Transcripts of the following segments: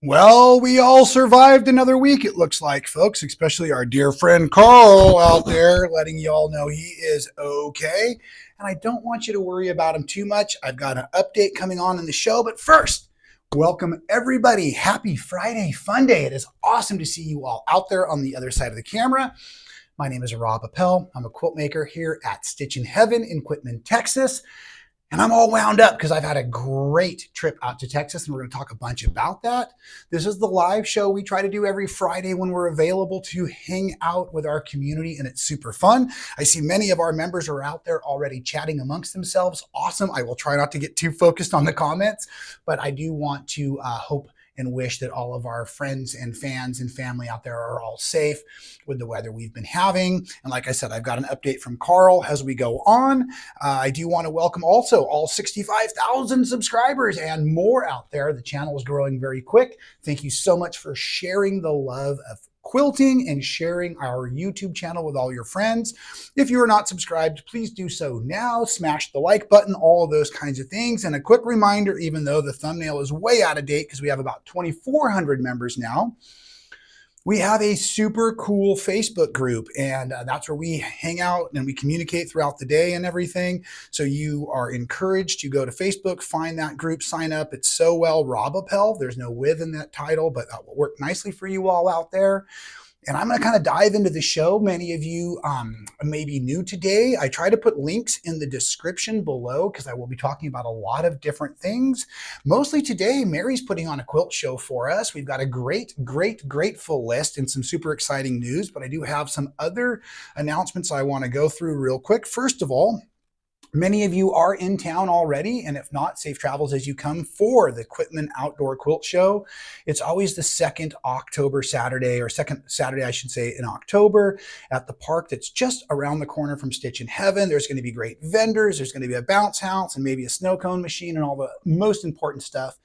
Well, we all survived another week, it looks like, folks, especially our dear friend Carl out there letting you all know he is okay. And I don't want you to worry about him too much. I've got an update coming on in the show. But first, welcome everybody. Happy Friday Fun Day. It is awesome to see you all out there on the other side of the camera. My name is Rob Appell. I'm a quilt maker here at Stitchin Heaven in Quitman, Texas. And I'm all wound up because I've had a great trip out to Texas, and we're going to talk a bunch about that. This is the live show we try to do every Friday when we're available to hang out with our community, and it's super fun. I see many of our members are out there already chatting amongst themselves. Awesome. I will try not to get too focused on the comments, but I do want to hope and wish that all of our friends and fans and family out there are all safe with the weather we've been having. And like I said, I've got an update from Carl as we go on. I do want to welcome also all 65,000 subscribers and more out there. The channel is growing very quick. Thank you so much for sharing the love of quilting and sharing our YouTube channel with all your friends. If you are not subscribed, please do so now. Smash the like button, all of those kinds of things. And a quick reminder, even though the thumbnail is way out of date because we have about 2,400 members now, we have a super cool Facebook group, and that's where we hang out and we communicate throughout the day and everything. So you are encouraged to go to Facebook, find that group, sign up. It's so well Rob Appell. There's no with in that title, but that will work nicely for you all out there. And I'm going to kind of dive into the show. Many of you may be new today. I try to put links in the description below because I will be talking about a lot of different things. Mostly today, Mary's putting on a quilt show for us. We've got a great full list and some super exciting news, but I do have some other announcements I want to go through real quick. First of all, many of you are in town already, and if not, safe travels as you come for the Quitman Outdoor Quilt Show. It's always the second Saturday, I should say, in October at the park that's just around the corner from Stitchin Heaven. There's going to be great vendors. There's going to be a bounce house and maybe a snow cone machine and all the most important stuff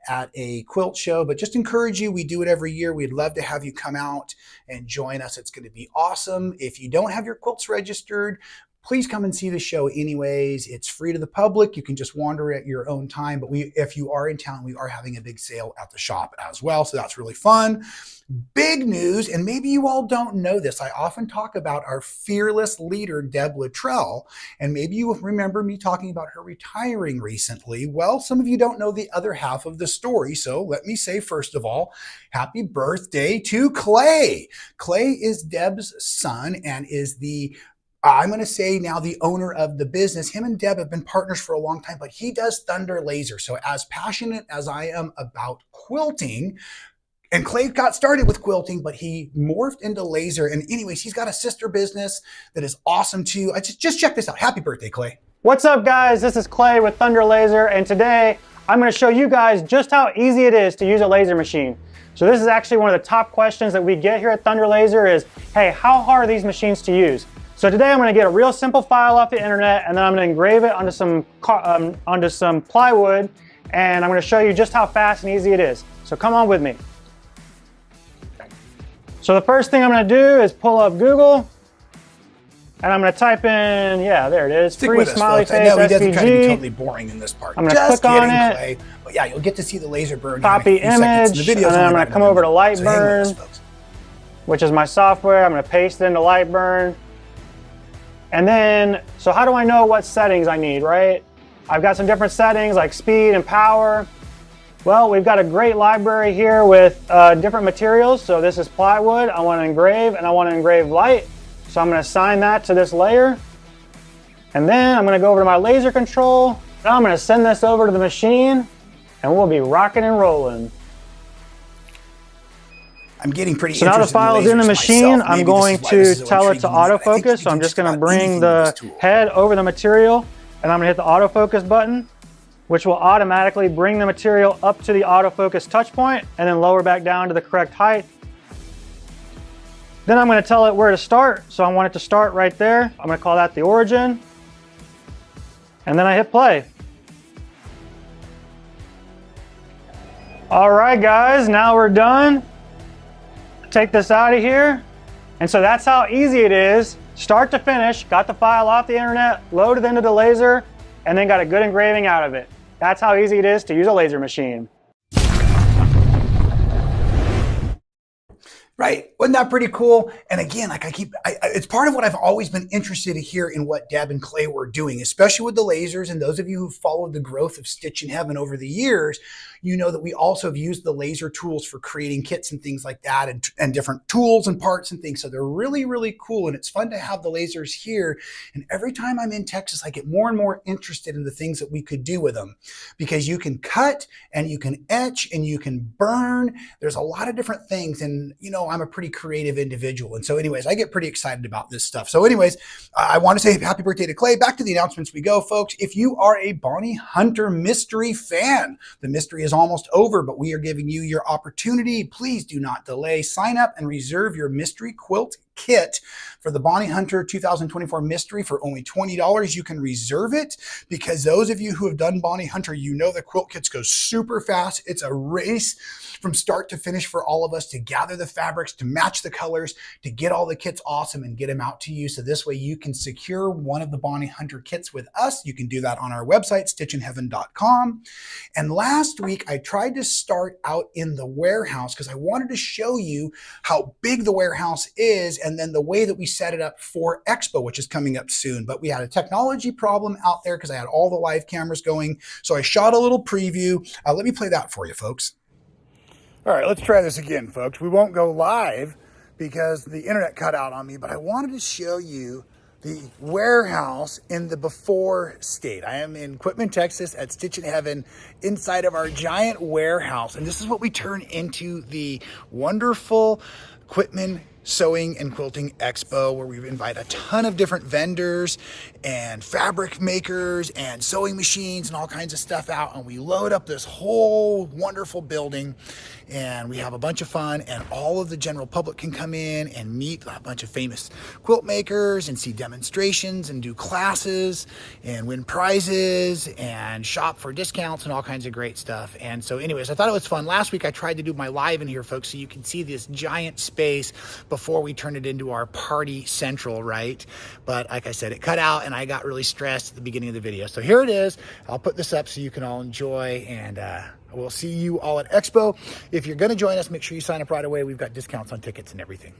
at a quilt show. But just encourage you, we do it every year. We'd love to have you come out and join us. It's going to be awesome. If you don't have your quilts registered, please come and see the show anyways. It's free to the public. You can just wander at your own time. But if you are in town, we are having a big sale at the shop as well. So that's really fun. Big news, and maybe you all don't know this. I often talk about our fearless leader, Deb Luttrell, and maybe you remember me talking about her retiring recently. Well, some of you don't know the other half of the story. So let me say, first of all, happy birthday to Clay. Clay is Deb's son and is I'm going to say now the owner of the business. Him and Deb have been partners for a long time, but he does Thunder Laser. So as passionate as I am about quilting, and Clay got started with quilting, but he morphed into laser. And anyways, he's got a sister business that is awesome too. Just check this out. Happy birthday, Clay. What's up, guys? This is Clay with Thunder Laser, and today I'm going to show you guys just how easy it is to use a laser machine. So this is actually one of the top questions that we get here at Thunder Laser is, hey, how hard are these machines to use? So today I'm going to get a real simple file off the internet, and then I'm going to engrave it onto some plywood, and I'm going to show you just how fast and easy it is. So come on with me. So the first thing I'm going to do is pull up Google, and I'm going to type in, yeah, there it is. Stick free with us, smiley folks. face I know he doesn't SVG. try to be totally boring in this part. I'm going to click on it. Clay. But yeah, you'll get to see the laser burn. Copy image, and then I'm going to come over to Lightburn, which is my software. I'm going to paste it into Lightburn. And then, so how do I know what settings I need, right? I've got some different settings like speed and power. Well, we've got a great library here with different materials. So this is plywood. I want to engrave, and I want to engrave light. So I'm going to assign that to this layer. And then I'm going to go over to my laser control. Now I'm going to send this over to the machine, and we'll be rocking and rolling. I'm getting pretty So now the file is in the machine. I'm going to tell it to autofocus. So I'm just going to bring the head over the material, and I'm going to hit the autofocus button, which will automatically bring the material up to the autofocus touch point and then lower back down to the correct height. Then I'm going to tell it where to start. So I want it to start right there. I'm going to call that the origin. And then I hit play. All right, guys, now we're done. Take this out of here. And so that's how easy it is, start to finish. Got the file off the internet, loaded into the laser, and then got a good engraving out of it. That's how easy it is to use a laser machine. Right? Wasn't that pretty cool? And again, like it's part of what I've always been interested to hear in what Deb and Clay were doing, especially with the lasers. And those of you who followed the growth of Stitchin Heaven over the years, you know that we also have used the laser tools for creating kits and things like that, and different tools and parts and things. So they're really, really cool. And it's fun to have the lasers here. And every time I'm in Texas, I get more and more interested in the things that we could do with them, because you can cut and you can etch and you can burn. There's a lot of different things. And, you know, I'm a pretty creative individual. And so anyways, I get pretty excited about this stuff. So anyways, I want to say happy birthday to Clay. Back to the announcements we go, folks. If you are a Bonnie Hunter mystery fan, the mystery is almost over, but we are giving you your opportunity. Please do not delay. Sign up and reserve your mystery quilt kit for the Bonnie Hunter 2024 mystery for only $20. You can reserve it because those of you who have done Bonnie Hunter, you know the quilt kits go super fast. It's a race from start to finish for all of us to gather the fabrics, to match the colors, to get all the kits awesome and get them out to you. So this way you can secure one of the Bonnie Hunter kits with us. You can do that on our website, stitchinheaven.com. And last week I tried to start out in the warehouse because I wanted to show you how big the warehouse is, and then the way that we set it up for Expo, which is coming up soon. But we had a technology problem out there because I had all the live cameras going. So I shot a little preview. Let me play that for you, folks. All right, let's try this again, folks. We won't go live because the internet cut out on me, but I wanted to show you the warehouse in the before state. I am in Quitman, Texas at Stitchin Heaven inside of our giant warehouse. And this is what we turn into the wonderful Quitman Sewing and Quilting Expo, where we invite a ton of different vendors and fabric makers and sewing machines and all kinds of stuff out. And we load up this whole wonderful building and we have a bunch of fun, and all of the general public can come in and meet a bunch of famous quilt makers and see demonstrations and do classes and win prizes and shop for discounts and all kinds of great stuff. And so anyways, I thought it was fun. Last week I tried to do my live in here, folks, so you can see this giant space before we turn it into our party central, right? But like I said, it cut out and I got really stressed at the beginning of the video. So here it is. I'll put this up so you can all enjoy, and we'll see you all at Expo. If you're going to join us, make sure you sign up right away. We've got discounts on tickets and everything.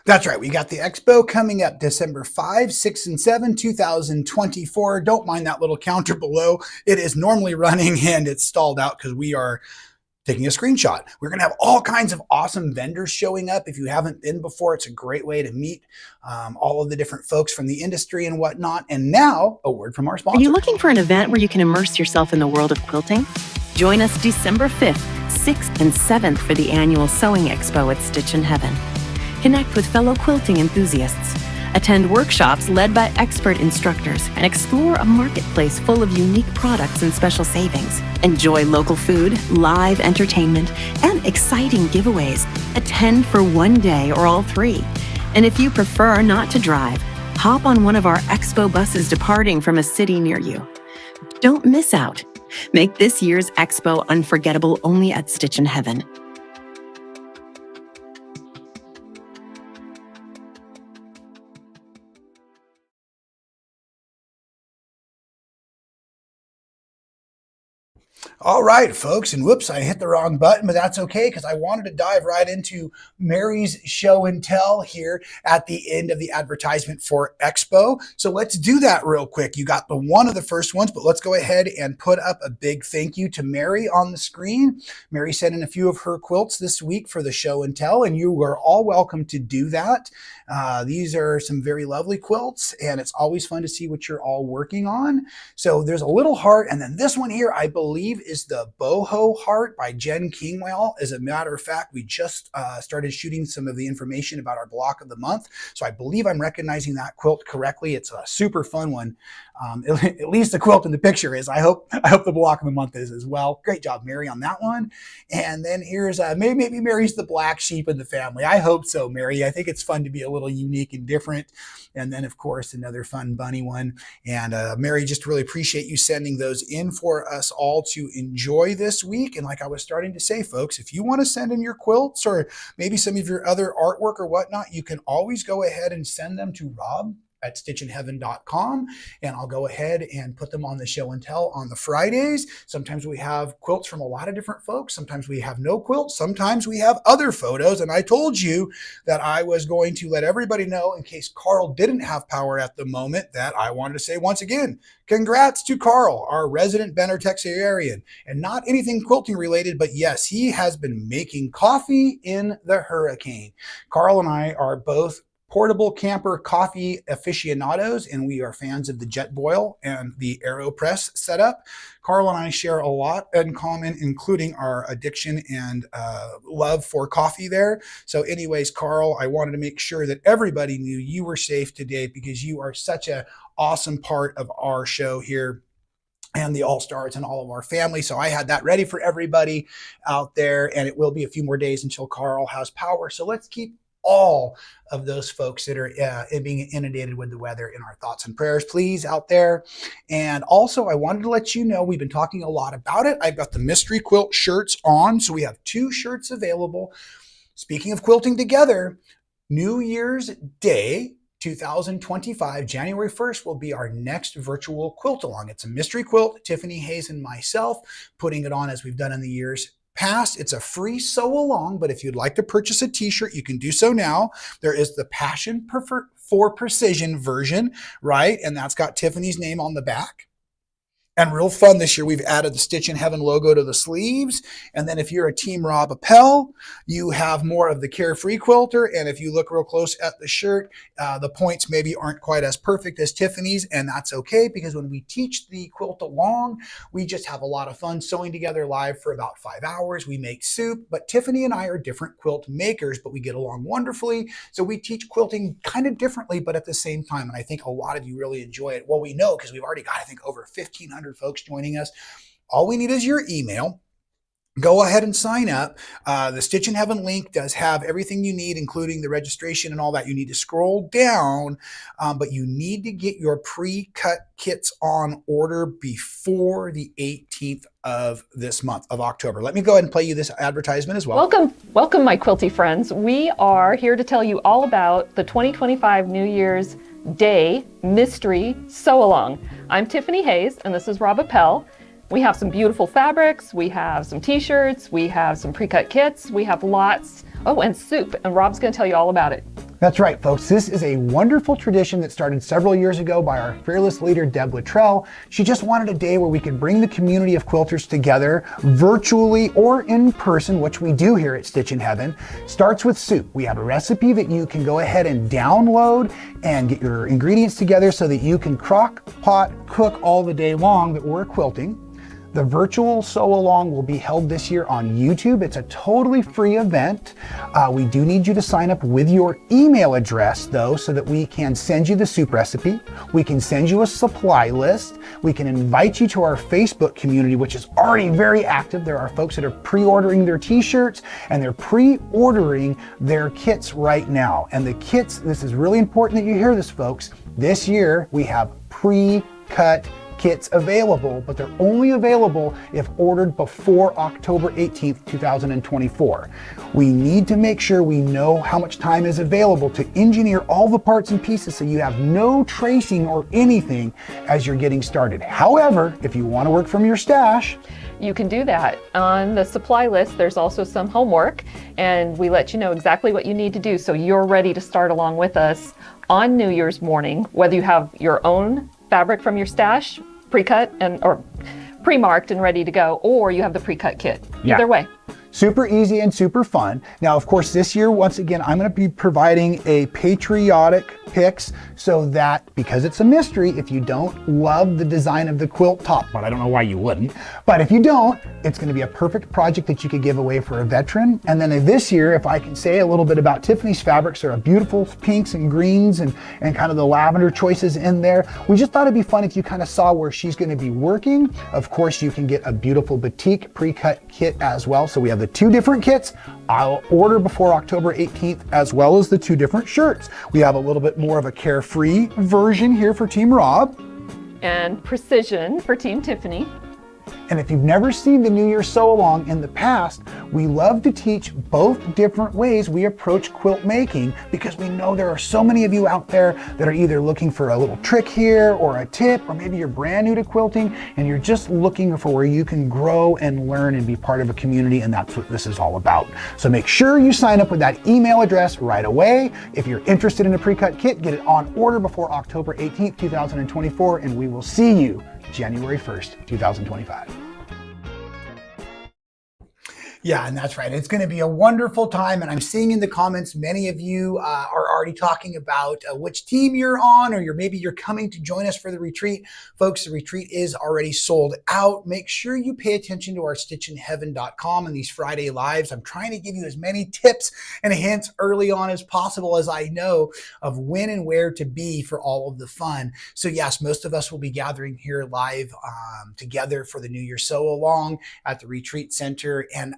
That's right. We got the Expo coming up December 5, 6, and 7, 2024. Don't mind that little counter below. It is normally running and it's stalled out because we are taking a screenshot. We're going to have all kinds of awesome vendors showing up. If you haven't been before, it's a great way to meet all of the different folks from the industry and whatnot. And now, a word from our sponsor. Are you looking for an event where you can immerse yourself in the world of quilting? Join us December 5th, 6th, and 7th for the annual Sewing Expo at Stitchin Heaven. Connect with fellow quilting enthusiasts. Attend workshops led by expert instructors and explore a marketplace full of unique products and special savings. Enjoy local food, live entertainment, and exciting giveaways. Attend for one day or all three. And if you prefer not to drive, hop on one of our Expo buses departing from a city near you. Don't miss out. Make this year's Expo unforgettable only at Stitchin Heaven. All right, folks, and whoops, I hit the wrong button, but that's okay because I wanted to dive right into Mary's show and tell here at the end of the advertisement for Expo. So let's do that real quick. You got the one of the first ones, but let's go ahead and put up a big thank you to Mary on the screen. Mary sent in a few of her quilts this week for the show and tell, and you are all welcome to do that. These are some very lovely quilts, and it's always fun to see what you're all working on. So there's a little heart, and then this one here, I believe, is the Boho Heart by Jen Kingwell. As a matter of fact, we just started shooting some of the information about our block of the month. So I believe I'm recognizing that quilt correctly. It's a super fun one. At least the quilt in the picture is. I hope the block of the month is as well. Great job, Mary, on that one. And then here's maybe Mary's the black sheep in the family. I hope so, Mary. I think it's fun to be a little unique and different. And then, of course, another fun bunny one. And Mary, just really appreciate you sending those in for us all to enjoy this week. And like I was starting to say, folks, if you want to send in your quilts or maybe some of your other artwork or whatnot, you can always go ahead and send them to Rob at stitchinheaven.com, and I'll go ahead and put them on the show and tell on the Fridays. Sometimes we have quilts from a lot of different folks. Sometimes we have no quilts. Sometimes we have other photos. And I told you that I was going to let everybody know, in case Carl didn't have power at the moment, that I wanted to say once again, congrats to Carl, our resident Benner, Texarian, and not anything quilting related, but yes, he has been making coffee in the hurricane. Carl and I are both portable camper coffee aficionados, and we are fans of the jet boil and the AeroPress setup. Carl and I share a lot in common, including our addiction and love for coffee there. So anyways, Carl, I wanted to make sure that everybody knew you were safe today, because you are such an awesome part of our show here and the All-Stars and all of our family. So I had that ready for everybody out there, and it will be a few more days until Carl has power. So let's keep all of those folks that are being inundated with the weather in our thoughts and prayers, please, out there. And also, I wanted to let you know, we've been talking a lot about it. I've got the mystery quilt shirts on. So we have 2 shirts available. Speaking of quilting together, New Year's Day 2025, January 1st, will be our next virtual quilt along. It's a mystery quilt, Tiffany Hayes and myself putting it on as we've done in the years past. It's a free sew along, but if you'd like to purchase a t-shirt, you can do so now. There is the Passion for Precision version, right? And that's got Tiffany's name on the back. And real fun this year, we've added the Stitchin Heaven logo to the sleeves. And then if you're a team Rob Appell, you have more of the Carefree Quilter. And if you look real close at the shirt, the points maybe aren't quite as perfect as Tiffany's. And that's okay, because when we teach the quilt along, we just have a lot of fun sewing together live for about 5 hours. We make soup, but Tiffany and I are different quilt makers, but we get along wonderfully. So we teach quilting kind of differently, but at the same time. And I think a lot of you really enjoy it. Well, we know, because we've already got, I think, over 1,500 folks joining us. All we need is your email. Go ahead and sign up. The Stitchin Heaven link does have everything you need, including the registration and all that. You need to scroll down, but you need to get your pre-cut kits on order before the 18th of this month of October. Let me go ahead and play you this advertisement as well. Welcome, my quilty friends. We are here to tell you all about the 2025 New Year's Day Mystery Sew Along. I'm Tiffany Hayes, and this is Rob Appell. We have some beautiful fabrics, we have some t-shirts, we have some pre-cut kits, we have lots, and soup, and Rob's gonna tell you all about it. That's right, folks. This is a wonderful tradition that started several years ago by our fearless leader, Deb Luttrell. She just wanted a day where we could bring the community of quilters together virtually or in person, which we do here at Stitchin Heaven. Starts with soup. We have a recipe that you can go ahead and download and get your ingredients together so that you can crock, pot, cook all the day long that we're quilting. The virtual sew along will be held this year on YouTube. It's a totally free event. We do need you to sign up with your email address though, so that we can send you the soup recipe. We can send you a supply list. We can invite you to our Facebook community, which is already very active. There are folks that are pre-ordering their t-shirts and they're pre-ordering their kits right now. And the kits, this is really important that you hear this, folks. This year we have pre-cut kits available, but they're only available if ordered before October 18th, 2024. We need to make sure we know how much time is available to engineer all the parts and pieces so you have no tracing or anything as you're getting started. However, if you want to work from your stash, you can do that. On the supply list, there's also some homework, and we let you know exactly what you need to do so you're ready to start along with us on New Year's morning, whether you have your own fabric from your stash, pre-cut or pre-marked and ready to go, or you have the pre-cut kit. Either way. Super easy and super fun. Now, of course, this year, once again, I'm going to be providing a patriotic picks so that, because it's a mystery, if you don't love the design of the quilt top, but I don't know why you wouldn't, but if you don't, it's going to be a perfect project that you could give away for a veteran. And then this year, if I can say a little bit about Tiffany's fabrics, there are beautiful pinks and greens and kind of the lavender choices in there. We just thought it'd be fun if you kind of saw where she's going to be working. Of course, you can get a beautiful batik pre-cut kit as well. So we have the 2 different kits. I'll order before October 18th, as well as the 2 different shirts. We have a little bit more of a carefree version here for Team Rob. And precision for Team Tiffany. And if you've never seen the New Year Sew Along in the past, we love to teach both different ways we approach quilt making, because we know there are so many of you out there that are either looking for a little trick here or a tip, or maybe you're brand new to quilting and you're just looking for where you can grow and learn and be part of a community, and that's what this is all about. So make sure you sign up with that email address right away. If you're interested in a pre-cut kit, get it on order before October 18th, 2024, and we will see you January 1st, 2025. Yeah, and that's right. It's going to be a wonderful time. And I'm seeing in the comments, many of you are already talking about which team you're on, or maybe you're coming to join us for the retreat. Folks, the retreat is already sold out. Make sure you pay attention to our stitchinheaven.com and these Friday lives. I'm trying to give you as many tips and hints early on as possible, as I know of when and where to be for all of the fun. So yes, most of us will be gathering here live together for the New Year Sew Along at the retreat center. And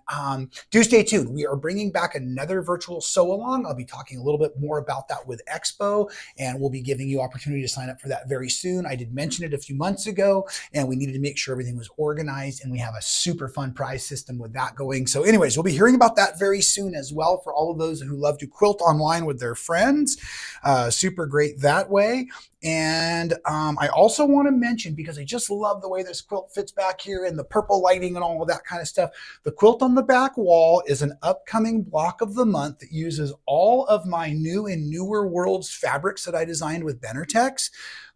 do stay tuned. We are bringing back another virtual sew along. I'll be talking a little bit more about that with Expo, and we'll be giving you opportunity to sign up for that very soon. I did mention it a few months ago, and we needed to make sure everything was organized, and we have a super fun prize system with that going. So anyways, we'll be hearing about that very soon as well for all of those who love to quilt online with their friends. Super great that way. And I also want to mention, because I just love the way this quilt fits back here and the purple lighting and all of that kind of stuff, the quilt on the back wall is an upcoming block of the month that uses all of my new and newer worlds fabrics that I designed with Tex.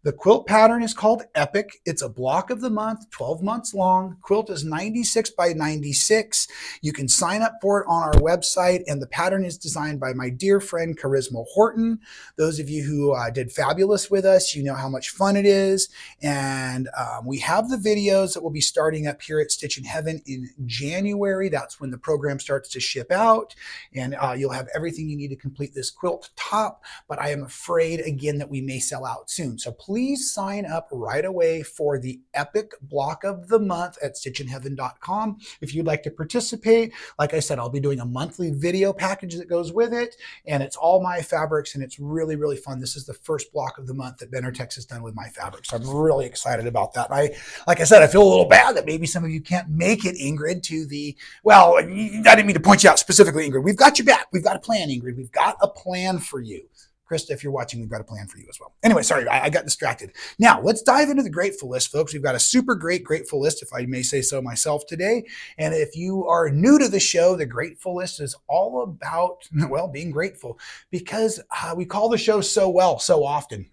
The quilt pattern is called Epic. It's a block of the month, 12 months long. Quilt is 96 by 96. You can sign up for it on our website, and the pattern is designed by my dear friend Charisma Horton. Those of you who did fabulous with us, you know how much fun it is. And we have the videos that will be starting up here at Stitchin Heaven in January. That's when the program starts to ship out, and you'll have everything you need to complete this quilt top. But I am afraid, again, that we may sell out soon. So please sign up right away for the Epic block of the month at stitchinheaven.com if you'd like to participate. Like I said, I'll be doing a monthly video package that goes with it, and it's all my fabrics, and it's really, really fun. This is the first block of the month that Tex has done with my fabrics. So I'm really excited about that. Like I said, I feel a little bad that maybe some of you can't make it, Ingrid, to the, well, I didn't mean to point you out specifically, Ingrid. We've got your back. We've got a plan, Ingrid. We've got a plan for you. Krista, if you're watching, we've got a plan for you as well. Anyway, sorry, I got distracted. Now, let's dive into the grateful list, folks. We've got a super great grateful list, if I may say so myself today. And if you are new to the show, the grateful list is all about, well, being grateful, because we call the show So Well so often.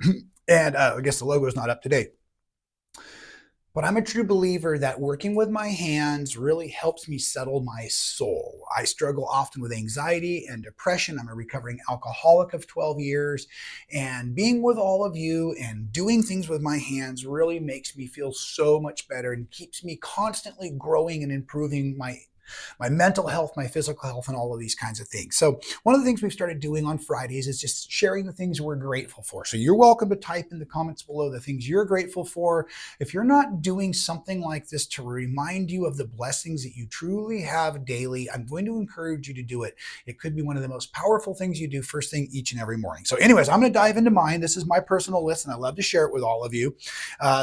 And I guess the logo is not up to date. But I'm a true believer that working with my hands really helps me settle my soul. I struggle often with anxiety and depression. I'm a recovering alcoholic of 12 years. And being with all of you and doing things with my hands really makes me feel so much better and keeps me constantly growing and improving my mental health, my physical health, and all of these kinds of things. So one of the things we've started doing on Fridays is just sharing the things we're grateful for. So you're welcome to type in the comments below the things you're grateful for. If you're not doing something like this to remind you of the blessings that you truly have daily, I'm going to encourage you to do it. It could be one of the most powerful things you do first thing each and every morning. So anyways, I'm going to dive into mine. This is my personal list, and I love to share it with all of you.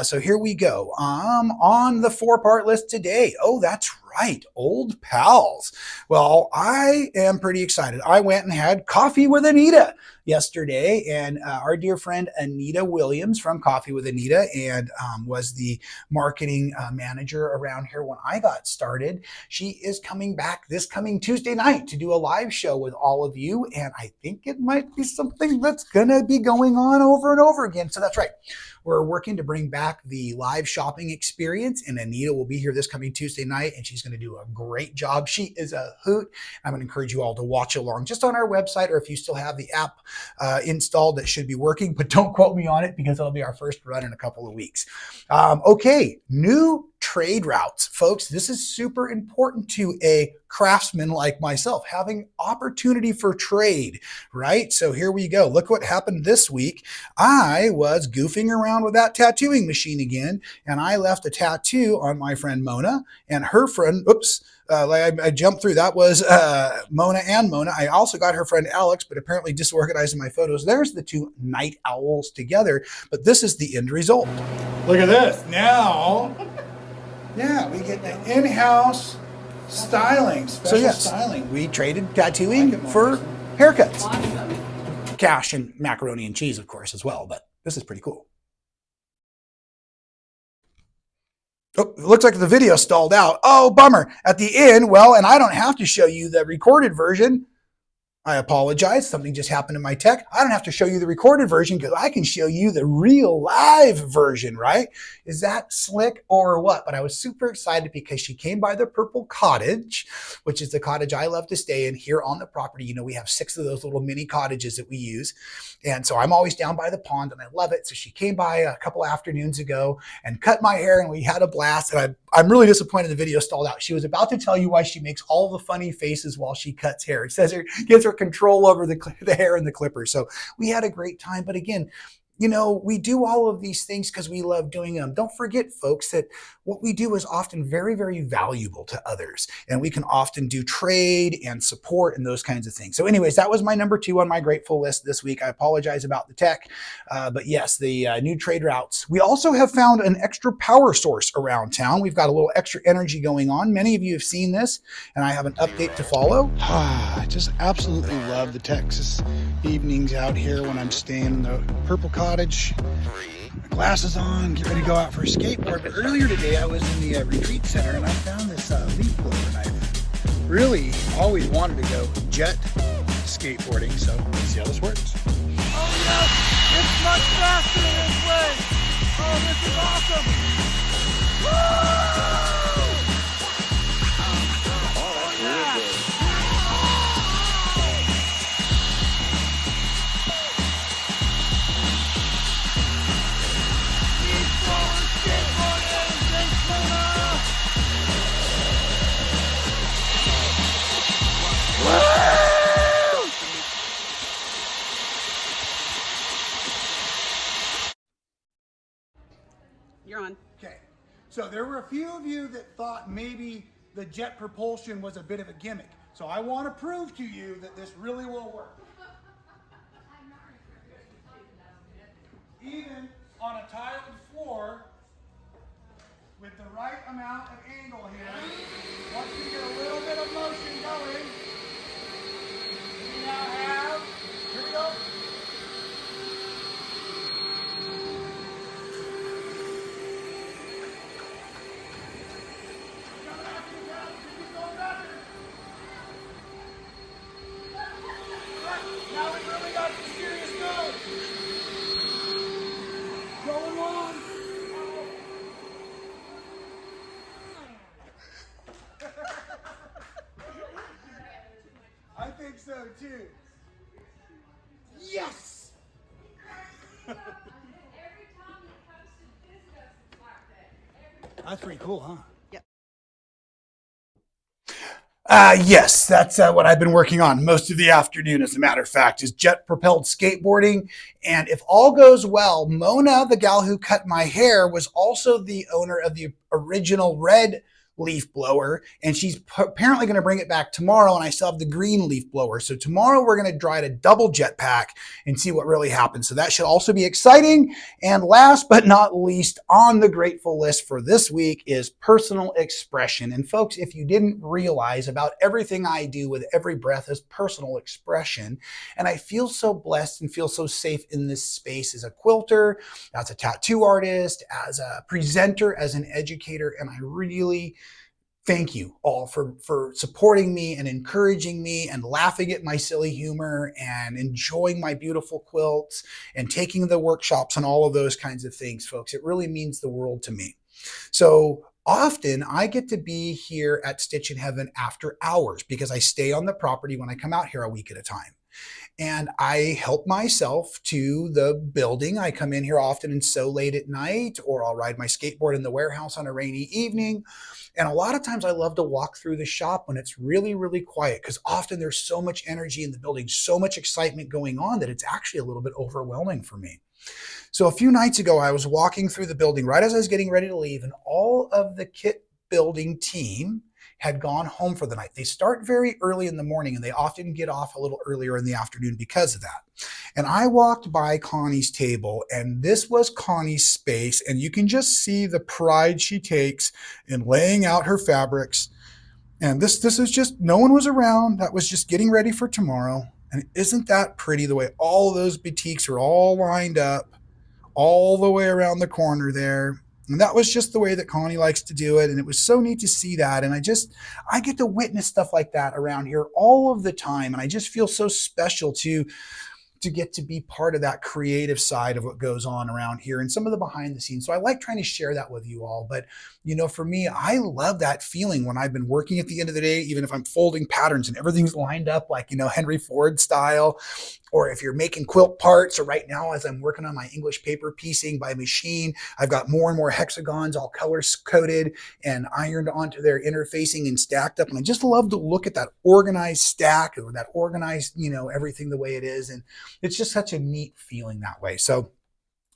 So here we go. On the 4-part list today. Oh, that's right. Old pals. Well, I am pretty excited. I went and had coffee with Anita yesterday, and our dear friend Anita Williams from Coffee with Anita, and was the marketing manager around here when I got started. She is coming back this coming Tuesday night to do a live show with all of you, and I think it might be something that's gonna be going on over and over again. So that's right. We're working to bring back the live shopping experience, and Anita will be here this coming Tuesday night, and she's going to do a great job. She is a hoot. I'm going to encourage you all to watch along just on our website, or if you still have the app installed, that should be working, but don't quote me on it because it'll be our first run in a couple of weeks. Okay, new trade routes. Folks, this is super important to a craftsman like myself, having opportunity for trade, right? So here we go. Look what happened this week. I was goofing around with that tattooing machine again, and I left a tattoo on my friend Mona and her friend, I jumped through. That was Mona and Mona. I also got her friend Alex, but apparently disorganized in my photos. There's the two night owls together, but this is the end result. Look at this. Now, Yeah, we get the in-house styling, special styling. We traded tattooing for haircuts. Awesome. Cash and macaroni and cheese, of course, as well, but this is pretty cool. Oh, it looks like the video stalled out. Oh, bummer. At the end, well, and I don't have to show you the recorded version. I apologize. Something just happened to my tech. I don't have to show you the recorded version because I can show you the real live version, right? Is that slick or what? But I was super excited because she came by the Purple Cottage, which is the cottage I love to stay in here on the property. You know, we have 6 of those little mini cottages that we use. And so I'm always down by the pond and I love it. So she came by a couple afternoons ago and cut my hair and we had a blast. And I'm really disappointed the video stalled out. She was about to tell you why she makes all the funny faces while she cuts hair. It says it gives her control over the hair and the clippers. So we had a great time. But again, you know, we do all of these things because we love doing them. Don't forget, folks, that what we do is often very, very valuable to others. And we can often do trade and support and those kinds of things. So anyways, that was my number 2 on my grateful list this week. I apologize about the tech. But yes, the new trade routes. We also have found an extra power source around town. We've got a little extra energy going on. Many of you have seen this, and I have an update to follow. I just absolutely love the Texas evenings out here when I'm staying in the Purple Cottage. My glasses on, get ready to go out for a skateboard. But earlier today I was in the retreat center and I found this leaf blower, and I've really always wanted to go jet skateboarding. So let's see how this works. Oh yes, it's much faster this way. Oh, this is awesome. Woo! Oh yeah. You're on. Okay, so there were a few of you that thought maybe the jet propulsion was a bit of a gimmick. So I want to prove to you that this really will work. Even on a tiled floor, with the right amount of angle here, once we get a little bit of motion going, we now have, here we go. Now we really got some serious go. Going on. I think so too. Yes! That's pretty cool, huh? Yep. Yes, that's what I've been working on most of the afternoon, as a matter of fact, is jet-propelled skateboarding. And if all goes well, Mona, the gal who cut my hair, was also the owner of the original red leaf blower, and she's apparently going to bring it back tomorrow, and I still have the green leaf blower. So tomorrow we're going to try to double jetpack and see what really happens. So that should also be exciting. And last but not least on the grateful list for this week is personal expression. And folks, if you didn't realize, about everything I do with every breath is personal expression. And I feel so blessed and feel so safe in this space as a quilter, as a tattoo artist, as a presenter, as an educator. And I really thank you all for supporting me and encouraging me and laughing at my silly humor and enjoying my beautiful quilts and taking the workshops and all of those kinds of things, folks. It really means the world to me. So often I get to be here at Stitchin Heaven after hours because I stay on the property when I come out here a week at a time. And I help myself to the building. I come in here often and sew late at night, or I'll ride my skateboard in the warehouse on a rainy evening. And a lot of times I love to walk through the shop when it's really, really quiet, because often there's so much energy in the building, so much excitement going on that it's actually a little bit overwhelming for me. So a few nights ago, I was walking through the building right as I was getting ready to leave, and all of the kit building team had gone home for the night. They start very early in the morning, and they often get off a little earlier in the afternoon because of that. And I walked by Connie's table, and this was Connie's space, and you can just see the pride she takes in laying out her fabrics. And this is just, no one was around. That was just getting ready for tomorrow. And isn't that pretty, the way all those boutiques are all lined up all the way around the corner there? And that was just the way that Connie likes to do it. And it was so neat to see that. And I get to witness stuff like that around here all of the time. And I just feel so special to get to be part of that creative side of what goes on around here and some of the behind the scenes. So I like trying to share that with you all. But, for me, I love that feeling when I've been working at the end of the day, even if I'm folding patterns and everything's lined up like, Henry Ford style, or if you're making quilt parts, or right now as I'm working on my English paper piecing by machine, I've got more and more hexagons all color coded and ironed onto their interfacing and stacked up. And I just love to look at that organized stack, or that organized, everything the way it is. And it's just such a neat feeling that way. So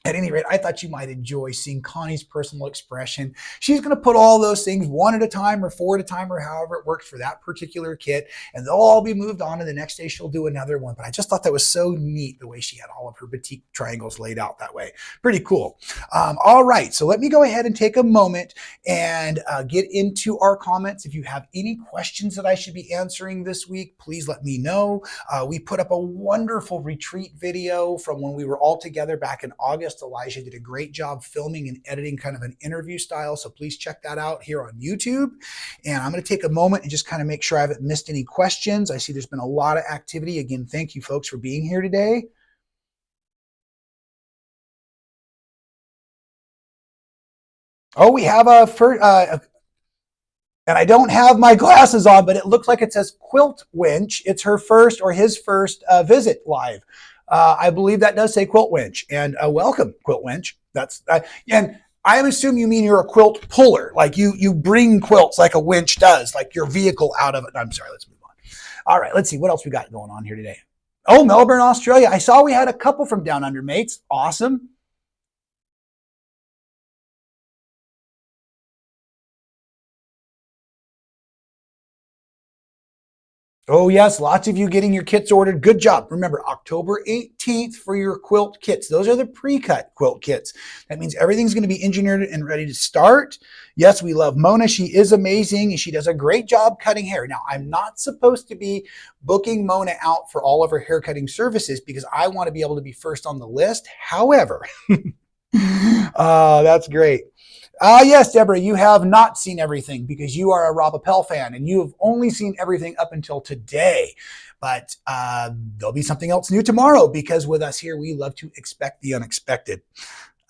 at any rate, I thought you might enjoy seeing Connie's personal expression. She's going to put all those things one at a time, or four at a time, or however it works for that particular kit, and they'll all be moved on, and the next day she'll do another one. But I just thought that was so neat, the way she had all of her batik triangles laid out that way. Pretty cool. All right, so let me go ahead and take a moment and get into our comments. If you have any questions that I should be answering this week, please let me know. We put up a wonderful retreat video from when we were all together back in August. Elijah did a great job filming and editing, kind of an interview style. So please check that out here on YouTube. And I'm going to take a moment and just kind of make sure I haven't missed any questions. I see there's been a lot of activity. Again, thank you folks for being here today. Oh, we have a first, and I don't have my glasses on, but it looks like it says Quilt Winch. It's her first, or his first visit live. I believe that does say Quilt Winch, and welcome, Quilt Winch. That's and I assume you mean you're a quilt puller, like you bring quilts like a winch does, like your vehicle out of it. I'm sorry, let's move on. All right, let's see what else we got going on here today. Oh, Melbourne, Australia. I saw we had a couple from Down Under mates. Awesome. Oh, yes, lots of you getting your kits ordered. Good job. Remember, October 18th for your quilt kits. Those are the pre-cut quilt kits. That means everything's going to be engineered and ready to start. Yes, we love Mona. She is amazing, and she does a great job cutting hair. Now, I'm not supposed to be booking Mona out for all of her hair cutting services because I want to be able to be first on the list. However, that's great. Yes, Deborah, you have not seen everything because you are a Rob Appell fan and you have only seen everything up until today. But there'll be something else new tomorrow because with us here, we love to expect the unexpected.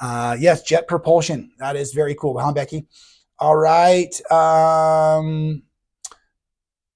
Yes, jet propulsion. That is very cool. Huh, Becky? All right.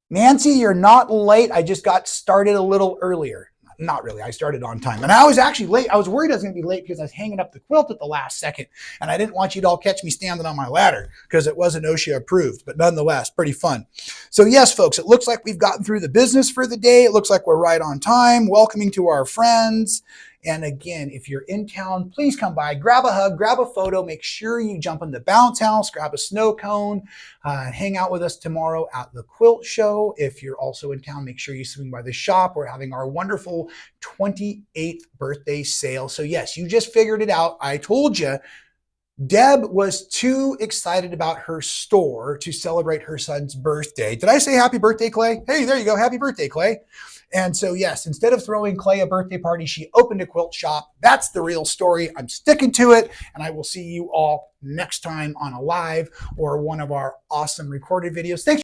Nancy, you're not late. I just got started a little earlier. Not really. I started on time. And I was actually late. I was worried I was going to be late because I was hanging up the quilt at the last second. And I didn't want you to all catch me standing on my ladder because it wasn't OSHA approved. But nonetheless, pretty fun. So yes, folks, it looks like we've gotten through the business for the day. It looks like we're right on time. Welcoming to our friends. And again, if you're in town, please come by, grab a hug, grab a photo, make sure you jump in the bounce house, grab a snow cone, hang out with us tomorrow at the quilt show. If you're also in town, make sure you swing by the shop. We're having our wonderful 28th birthday sale. So yes, you just figured it out. I told you, Deb was too excited about her store to celebrate her son's birthday. Did I say happy birthday, Clay? Hey, there you go. Happy birthday, Clay. And so, yes, instead of throwing Clay a birthday party, she opened a quilt shop. That's the real story. I'm sticking to it. And I will see you all next time on a live or one of our awesome recorded videos. Thanks.